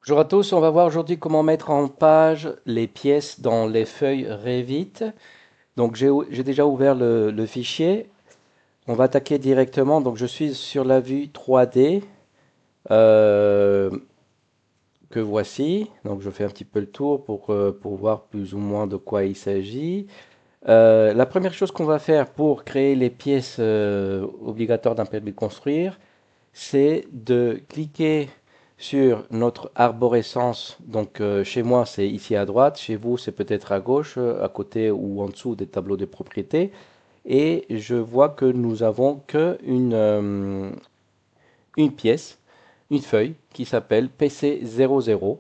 Bonjour à tous, on va voir aujourd'hui comment mettre en page les pièces dans les feuilles Revit. Donc j'ai déjà ouvert le fichier. On va attaquer directement. Donc je suis sur la vue 3D euh, que voici. Donc je fais un petit peu le tour pour voir plus ou moins de quoi il s'agit. La première chose qu'on va faire pour créer les pièces obligatoires d'un permis de construire, c'est de cliquer sur notre arborescence. Donc chez moi, c'est ici à droite, chez vous, c'est peut-être à gauche, à côté ou en dessous des tableaux de propriété. Et je vois que nous avons une pièce, une feuille qui s'appelle PC00.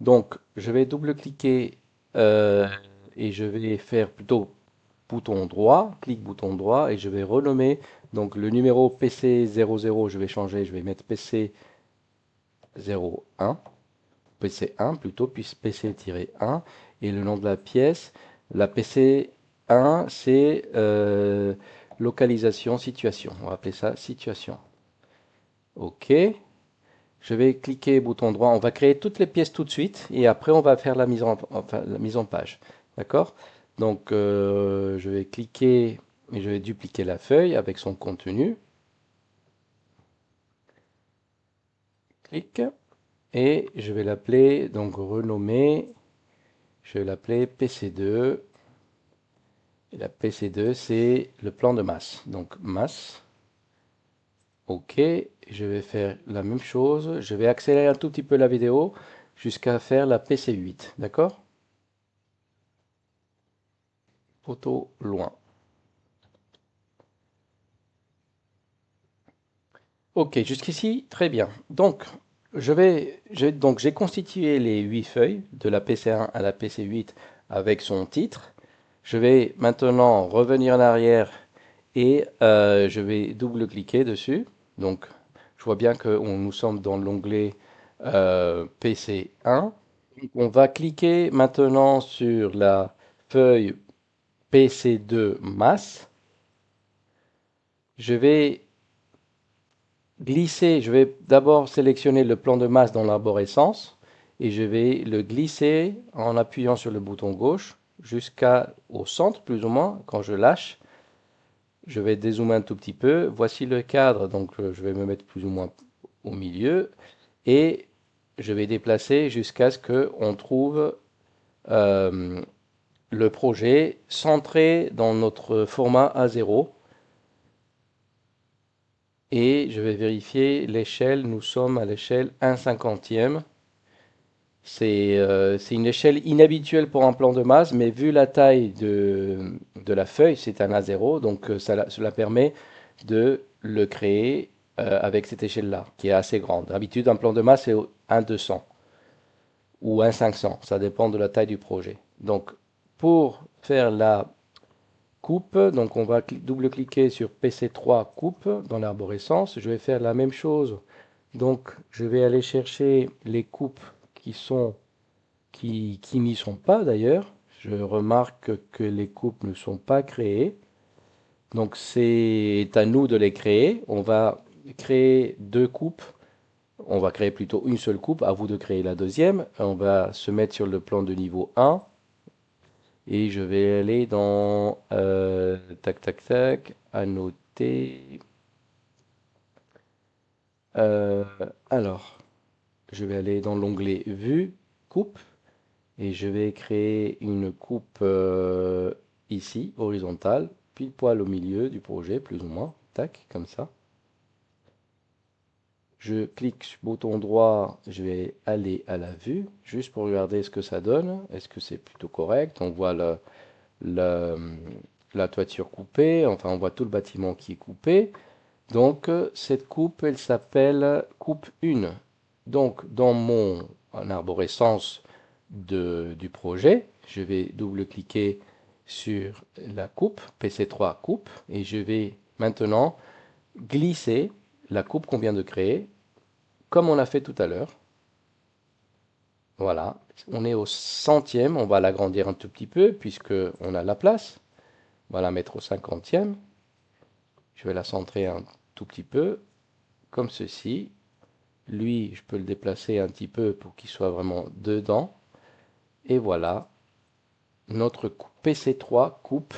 Donc je vais double-cliquer et je vais faire plutôt bouton droit, clic bouton droit et je vais renommer donc le numéro PC00, je vais changer, je vais mettre PC01, PC1 plutôt, puis PC-1 et le nom de la pièce. La PC1, c'est localisation situation. On va appeler ça situation. OK. Je vais cliquer bouton droit. On va créer toutes les pièces tout de suite et après on va faire la mise en page. D'accord? Donc je vais cliquer et je vais dupliquer la feuille avec son contenu. Clic. Et je vais l'appeler, donc renommer, je vais l'appeler PC2. Et la PC2, c'est le plan de masse. Donc masse. OK. Je vais faire la même chose. Je vais accélérer un tout petit peu la vidéo jusqu'à faire la PC8. D'accord? Photo loin. Ok, jusqu'ici, très bien. Donc, donc j'ai constitué les 8 feuilles de la PC1 à la PC8 avec son titre. Je vais maintenant revenir en arrière et je vais double-cliquer dessus. Donc, je vois bien que nous sommes dans l'onglet PC1. On va cliquer maintenant sur la feuille PC2 masse. Je vais glisser, je vais d'abord sélectionner le plan de masse dans l'arborescence et je vais le glisser en appuyant sur le bouton gauche jusqu'au centre plus ou moins. Quand je lâche, je vais dézoomer un tout petit peu. Voici le cadre, donc je vais me mettre plus ou moins au milieu et je vais déplacer jusqu'à ce qu'on trouve euh, le projet centré dans notre format A0 et je vais vérifier l'échelle. Nous sommes à l'échelle 1/50. C'est une échelle inhabituelle pour un plan de masse, mais vu la taille de la feuille, c'est un A0, donc cela permet de le créer avec cette échelle-là, qui est assez grande. D'habitude, un plan de masse, c'est 1/200 ou 1/500, ça dépend de la taille du projet. Donc, pour faire la coupe, donc on va double-cliquer sur PC3 coupe dans l'arborescence. Je vais faire la même chose. Donc, je vais aller chercher les coupes qui sont qui n'y sont pas d'ailleurs. Je remarque que les coupes ne sont pas créées. Donc c'est à nous de les créer. On va créer deux coupes. On va créer plutôt une seule coupe. À vous de créer la deuxième. On va se mettre sur le plan de niveau 1. Et je vais aller dans tac tac tac, annoter. Euh, alors, je vais aller dans l'onglet Vue, coupe. Et je vais créer une coupe ici, horizontale, pile poil au milieu du projet, plus ou moins. Tac, comme ça. Je clique sur bouton droit, je vais aller à la vue, juste pour regarder ce que ça donne. Est-ce que c'est plutôt correct? On voit le- la toiture coupée, enfin on voit tout le bâtiment qui est coupé. Donc cette coupe, elle s'appelle coupe 1. Donc dans mon arborescence du projet, je vais double-cliquer sur la coupe, PC3 coupe, et je vais maintenant glisser la coupe qu'on vient de créer, comme on l'a fait tout à l'heure. Voilà, on est au centième, on va l'agrandir un tout petit peu puisque on a la place. On va la mettre au cinquantième. Je vais la centrer un tout petit peu, comme ceci. Lui, je peux le déplacer un petit peu pour qu'il soit vraiment dedans. Et voilà, notre PC3 coupe.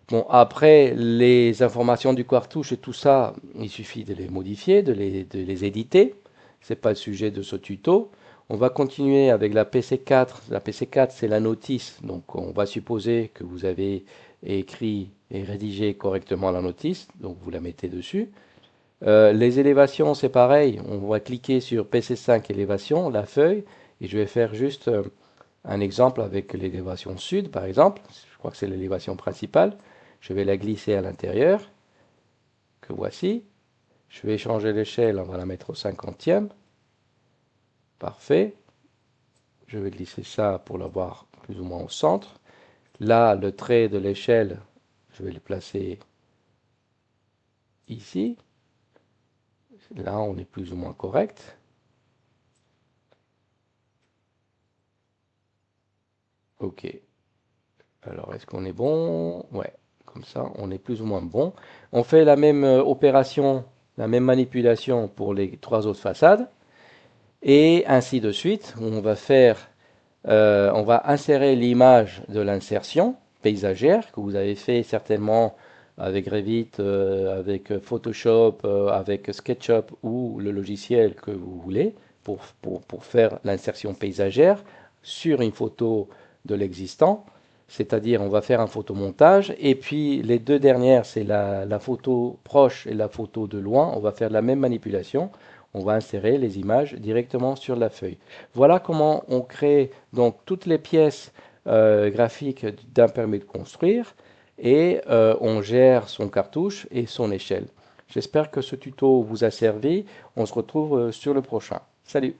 Bon, après, les informations du cartouche et tout ça, il suffit de les modifier, de les éditer. C'est pas le sujet de ce tuto. On va continuer avec la PC4. La PC4, c'est la notice. Donc, on va supposer que vous avez écrit et rédigé correctement la notice. Donc, vous la mettez dessus. Les élévations, c'est pareil. On va cliquer sur PC5 élévation, la feuille. Et je vais faire juste un exemple avec l'élévation sud, par exemple. Je crois que c'est l'élévation principale. Je vais la glisser à l'intérieur, que voici. Je vais changer l'échelle, on va la mettre au 50e. Parfait. Je vais glisser ça pour l'avoir plus ou moins au centre. Là, le trait de l'échelle, je vais le placer ici. Là, on est plus ou moins correct. Ok. Alors, est-ce qu'on est bon? Ouais. Comme ça, on est plus ou moins bon. On fait la même opération, la même manipulation pour les trois autres façades. Et ainsi de suite. On va insérer l'image de l'insertion paysagère que vous avez fait certainement avec Revit, avec Photoshop, avec SketchUp ou le logiciel que vous voulez pour faire l'insertion paysagère sur une photo de l'existant. C'est-à-dire, on va faire un photomontage et puis les deux dernières, c'est la photo proche et la photo de loin. On va faire la même manipulation. On va insérer les images directement sur la feuille. Voilà comment on crée donc toutes les pièces graphiques d'un permis de construire et on gère son cartouche et son échelle. J'espère que ce tuto vous a servi. On se retrouve sur le prochain. Salut!